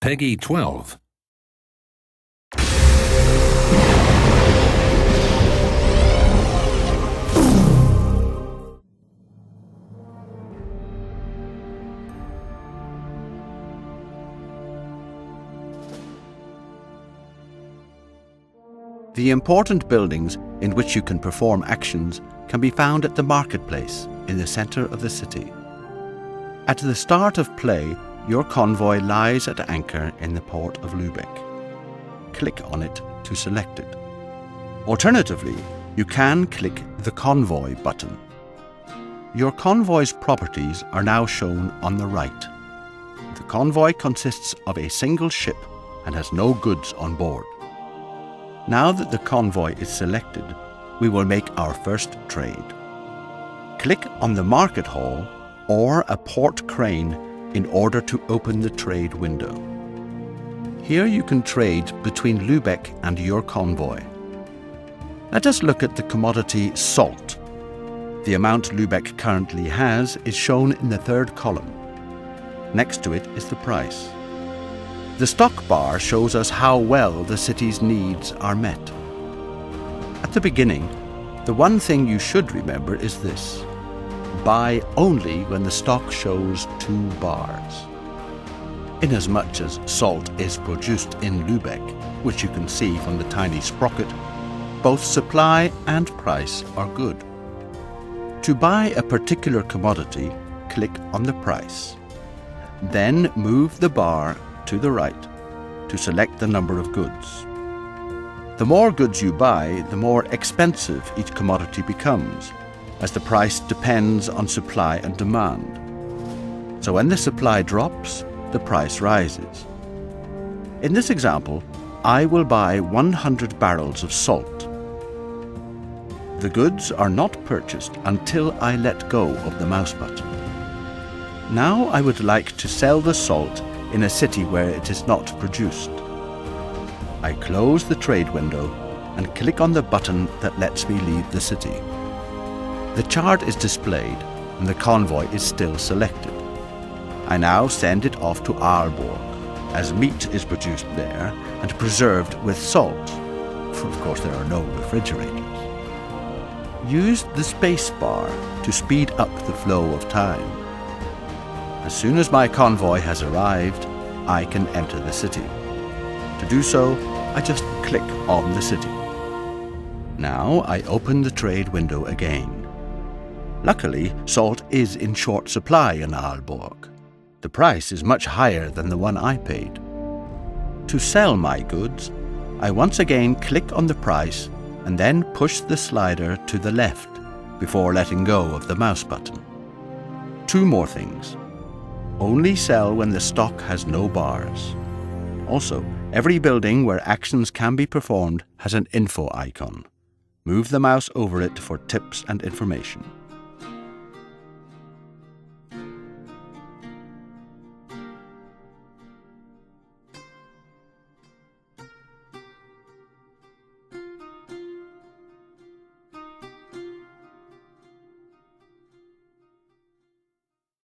Peggy 12. The important buildings in which you can perform actions can be found at the marketplace in the centre of the city. At the start of play, your convoy lies at anchor in the port of Lübeck. Click on it to select it. Alternatively, you can click the Convoy button. Your convoy's properties are now shown on the right. The convoy consists of a single ship and has no goods on board. Now that the convoy is selected, we will make our first trade. Click on the market hall or a port crane in order to open the trade window. Here you can trade between Lübeck and your convoy. Let us look at the commodity salt. The amount Lübeck currently has is shown in the third column. Next to it is the price. The stock bar shows us how well the city's needs are met. At the beginning, the one thing you should remember is this: buy only when the stock shows 2 bars. Inasmuch as salt is produced in Lübeck, which you can see from the tiny sprocket, both supply and price are good. To buy a particular commodity, click on the price. Then move the bar to the right to select the number of goods. The more goods you buy, the more expensive each commodity becomes, as the price depends on supply and demand. So when the supply drops, the price rises. In this example, I will buy 100 barrels of salt. The goods are not purchased until I let go of the mouse button. Now I would like to sell the salt in a city where it is not produced. I close the trade window and click on the button that lets me leave the city. The chart is displayed and the convoy is still selected. I now send it off to Aalborg, as meat is produced there and preserved with salt, for of course there are no refrigerators. Use the space bar to speed up the flow of time. As soon as my convoy has arrived, I can enter the city. To do so, I just click on the city. Now I open the trade window again. Luckily, salt is in short supply in Aalborg. The price is much higher than the one I paid. To sell my goods, I once again click on the price and then push the slider to the left before letting go of the mouse button. 2 more things. Only sell when the stock has no bars. Also, every building where actions can be performed has an info icon. Move the mouse over it for tips and information.